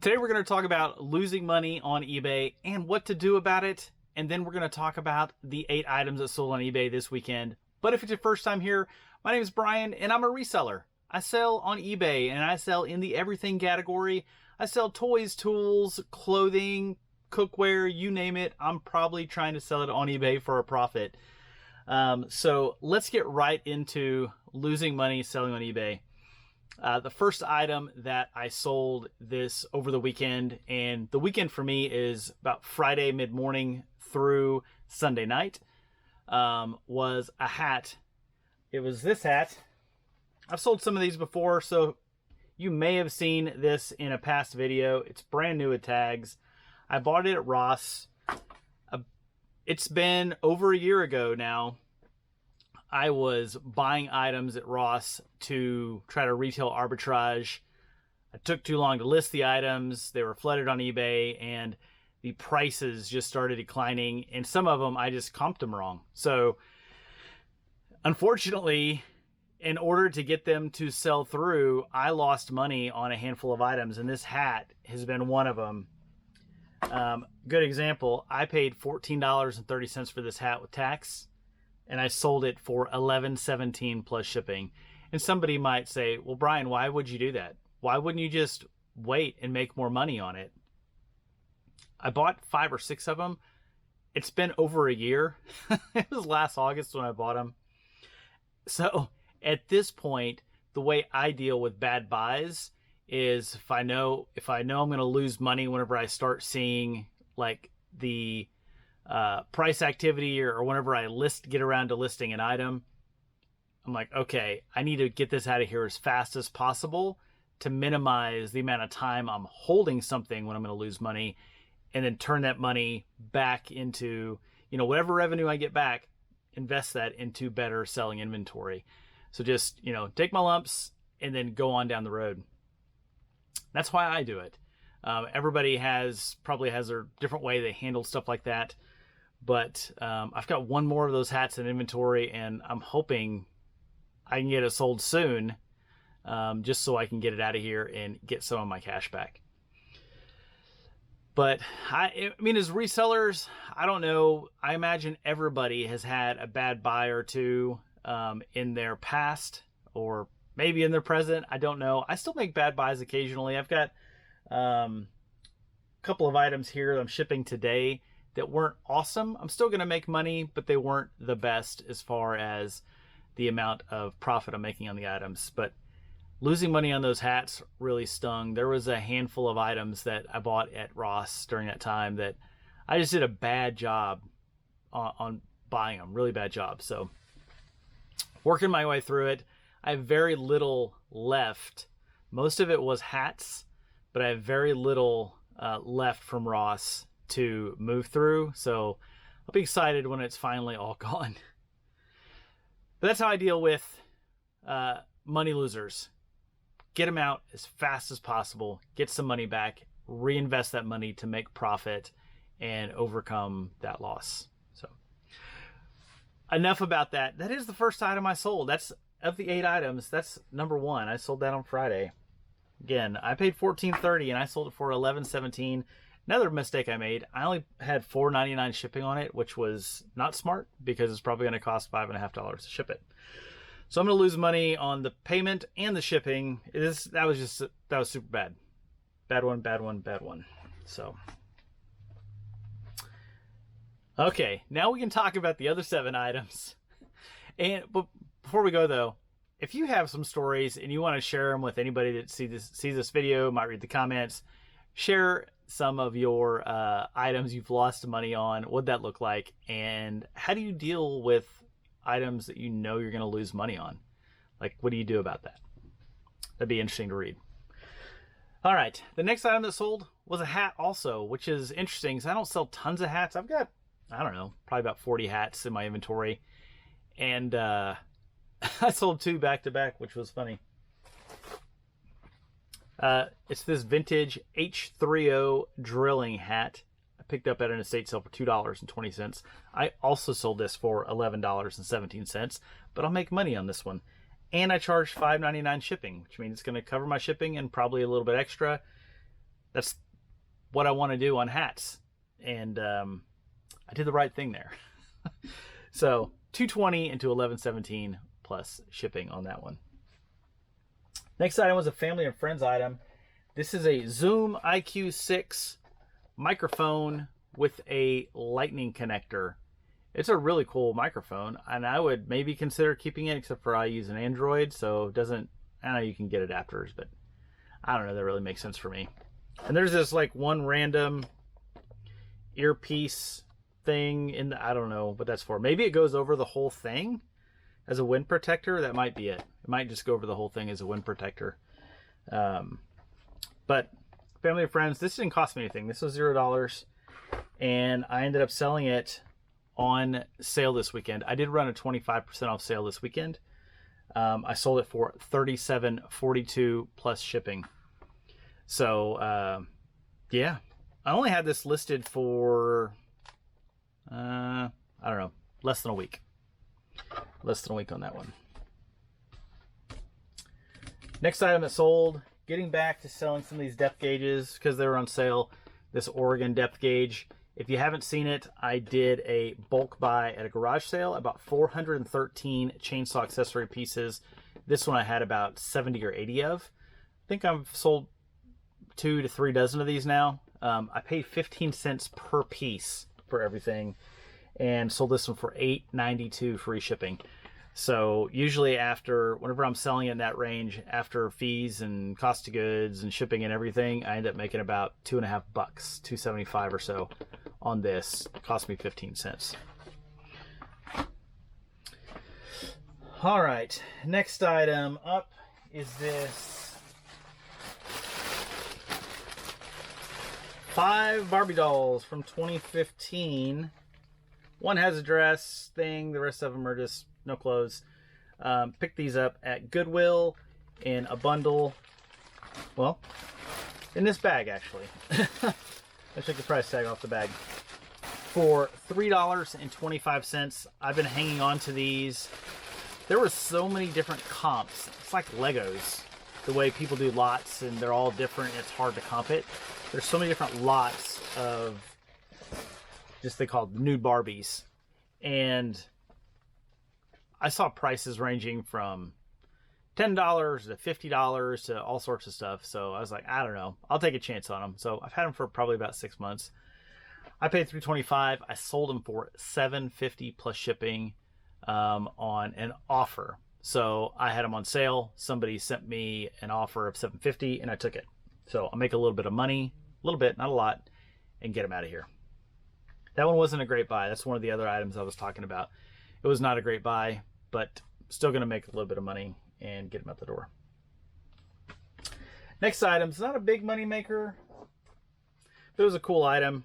Today we're going to talk about losing money on eBay and what to do about it. And then we're going to talk about the 8 items that sold on eBay this weekend. But if it's your first time here, my name is Brian and I'm a reseller. I sell on eBay and I sell in the everything category. I sell toys, tools, clothing, cookware, you name it. I'm probably trying to sell it on eBay for a profit. So let's get right into losing money selling on eBay. The first item that I sold this over the weekend, and the weekend for me is about Friday mid-morning through Sunday night, was a hat. It was this hat. I've sold some of these before, so you may have seen this in a past video. It's brand new with tags. I bought it at Ross. It's been over a year ago now. I was buying items at Ross to try to retail arbitrage. I took too long to list the items. They were flooded on eBay and the prices just started declining. And some of them, I just comped them wrong. So unfortunately, in order to get them to sell through, I lost money on a handful of items. And this hat has been one of them. Good example. I paid $14.30 for this hat with tax. And I sold it for $11.17 plus shipping. And somebody might say, well, Brian, why would you do that? Why wouldn't you just wait and make more money on it? I bought 5 or 6 of them. It's been over a year. It was last August when I bought them. So at this point, the way I deal with bad buys is if I know I'm going to lose money whenever I start seeing like the price activity or whenever I get around to listing an item, I'm like, okay, I need to get this out of here as fast as possible to minimize the amount of time I'm holding something when I'm going to lose money, and then turn that money back into, whatever revenue I get back, invest that into better selling inventory. So just, take my lumps and then go on down the road. That's why I do it. Everybody probably has their different way they handle stuff like that. But I've got one more of those hats in inventory, and I'm hoping I can get it sold soon, just so I can get it out of here and get some of my cash back. But I mean, as resellers, I don't know. I imagine everybody has had a bad buy or two in their past, or maybe in their present. I don't know. I still make bad buys occasionally. I've got a couple of items here that I'm shipping today that weren't awesome. I'm still going to make money, but they weren't the best as far as the amount of profit I'm making on the items. But losing money on those hats really stung. There was a handful of items that I bought at Ross during that time that I just did a bad job on buying them, really bad job. So working my way through it. I have very little left. Most of it was hats, but I have very little left from Ross to move through, so I'll be excited when it's finally all gone. But that's how I deal with money losers. Get them out as fast as possible, get some money back, reinvest that money to make profit and overcome that loss. So enough about that. That is the first item I sold. That's of the 8 items, that's number 1. I sold that on Friday. Again, I paid $14.30 and I sold it for $11.17. Another mistake I made, I only had $4.99 shipping on it, which was not smart because it's probably going to cost $5.50 to ship it. So I'm going to lose money on the payment and the shipping. That was super bad. Bad one. So, okay, now we can talk about the other 7 items. But before we go though, if you have some stories and you want to share them with anybody that sees this video, might read the comments, share some of your items you've lost money on. What'd that look like? And how do you deal with items that you know you're going to lose money on? Like, what do you do about that? That'd be interesting to read. All right. The next item that sold was a hat also, which is interesting because I don't sell tons of hats. I've got, I don't know, probably about 40 hats in my inventory. And I sold 2 back to back, which was funny. It's this vintage H3O drilling hat. I picked up at an estate sale for $2.20. I also sold this for $11.17, but I'll make money on this one. And I charged $5.99 shipping, which means it's going to cover my shipping and probably a little bit extra. that's what I want to do on hats. And I did the right thing there. So $220 into $11.17 plus shipping on that one. Next item was a family and friends item. This is a Zoom IQ6 microphone with a lightning connector. It's a really cool microphone, and I would maybe consider keeping it, except for I use an Android, so it doesn't, I know you can get adapters, but I don't know, that really makes sense for me. And there's this like one random earpiece thing in the, I don't know what that's for. Maybe it goes over the whole thing as a wind protector. That might be it. It might just go over the whole thing as a wind protector. But family and friends, this didn't cost me anything. This was $0, and I ended up selling it on sale this weekend. I did run a 25% off sale this weekend. I sold it for $37.42 plus shipping. So yeah, I only had this listed for I don't know, less than a week. Less than a week on that one. Next item that sold, getting back to selling some of these depth gauges because they were on sale. This Oregon depth gauge. If you haven't seen it, I did a bulk buy at a garage sale, about 413 chainsaw accessory pieces. This one I had about 70 or 80 of. I think I've sold 2 to 3 dozen of these now. I paid 15 cents per piece for everything, and sold this one for $8.92 free shipping. So usually whenever I'm selling it in that range, after fees and cost of goods and shipping and everything, I end up making about $2.50, $2.75 or so on this. It cost me 15 cents. All right, next item up is this 5 Barbie dolls from 2015. One has a dress thing, the rest of them are just no clothes. Picked these up at Goodwill in a bundle. Well, in this bag actually. I took the price tag off the bag. For $3.25. I've been hanging on to these. There were so many different comps. It's like Legos. The way people do lots, and they're all different. It's hard to comp it. There's so many different lots of they call it nude Barbies. And I saw prices ranging from $10 to $50 to all sorts of stuff. So I was like, I don't know. I'll take a chance on them. So I've had them for probably about 6 months. I paid $3.25. I sold them for $7.50 plus shipping on an offer. So I had them on sale. Somebody sent me an offer of $7.50 and I took it. So I'll make a little bit of money, a little bit, not a lot, and get them out of here. That one wasn't a great buy. That's one of the other items I was talking about. It was not a great buy, but still going to make a little bit of money and get them out the door. Next item is not a big money maker, but it was a cool item.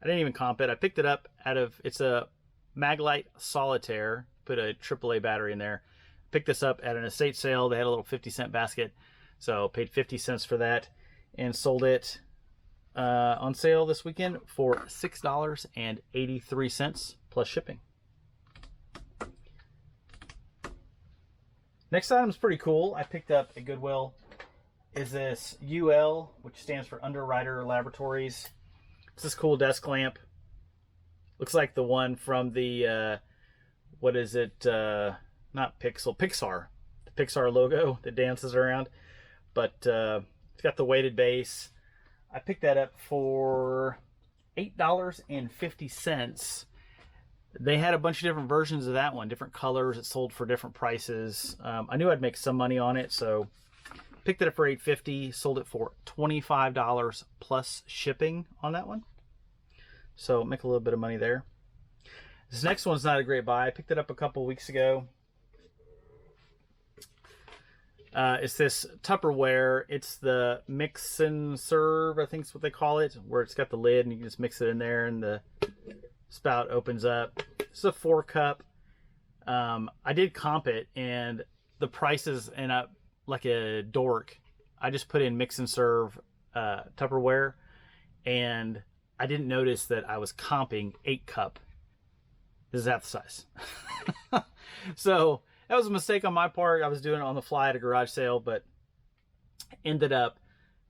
I didn't even comp it. I picked it up it's a Maglite Solitaire. Put a AAA battery in there. Picked this up at an estate sale. They had a little 50-cent basket, so paid 50 cents for that and sold it on sale this weekend for $6.83 plus shipping. Next item is pretty cool. I picked up at Goodwill. Is this UL, which stands for Underwriter Laboratories. It's this cool desk lamp. Looks like the one from the what is it? Not Pixar. The Pixar logo that dances around. But it's got the weighted base. I picked that up for $8.50. They had a bunch of different versions of that one, different colors. It sold for different prices. I knew I'd make some money on it, so picked it up for $8.50. Sold it for $25 plus shipping on that one. So make a little bit of money there. This next one's not a great buy. I picked it up a couple weeks ago. It's this Tupperware. It's the mix and serve, I think is what they call it, where it's got the lid and you can just mix it in there and the spout opens up. It's a 4-cup. I did comp it, and the prices end up like a dork. I just put in mix and serve Tupperware, and I didn't notice that I was comping 8-cup. This is half the size. So that was a mistake on my part. I was doing it on the fly at a garage sale, but ended up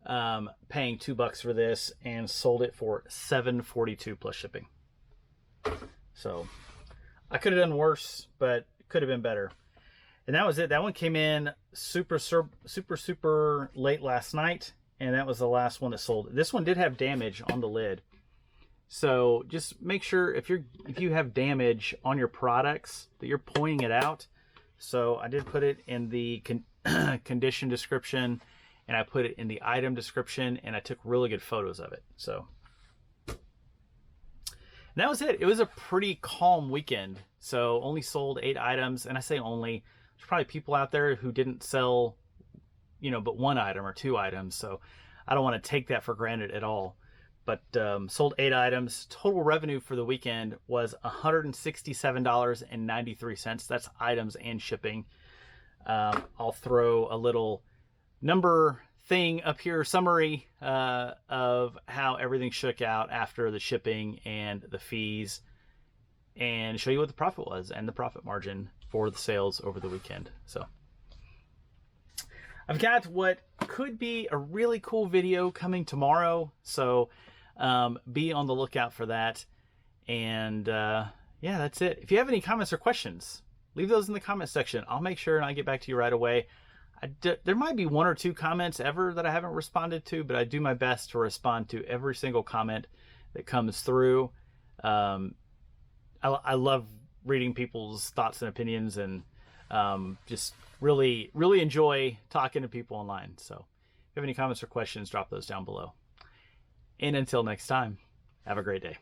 paying $2 for this and sold it for $7.42 plus shipping. So I could have done worse, but it could have been better. And that was it. That one came in super late last night, and that was the last one that sold. This one did have damage on the lid. So just make sure if you have damage on your products that you're pointing it out. So I did put it in the condition description, and I put it in the item description, and I took really good photos of it. So and that was it. It was a pretty calm weekend. So only sold 8 items, and I say only. There's probably people out there who didn't sell, but 1 item or 2 items. So I don't want to take that for granted at all. But sold 8 items. Total revenue for the weekend was $167.93. That's items and shipping. I'll throw a little number thing up here, summary of how everything shook out after the shipping and the fees, and show you what the profit was and the profit margin for the sales over the weekend. So I've got what could be a really cool video coming tomorrow. So be on the lookout for that. And yeah, that's it. If you have any comments or questions, leave those in the comment section. I'll make sure and I get back to you right away. There might be 1 or 2 comments ever that I haven't responded to, but I do my best to respond to every single comment that comes through. I love reading people's thoughts and opinions, and just really enjoy talking to people online. So if you have any comments or questions, drop those down below. And until next time, have a great day.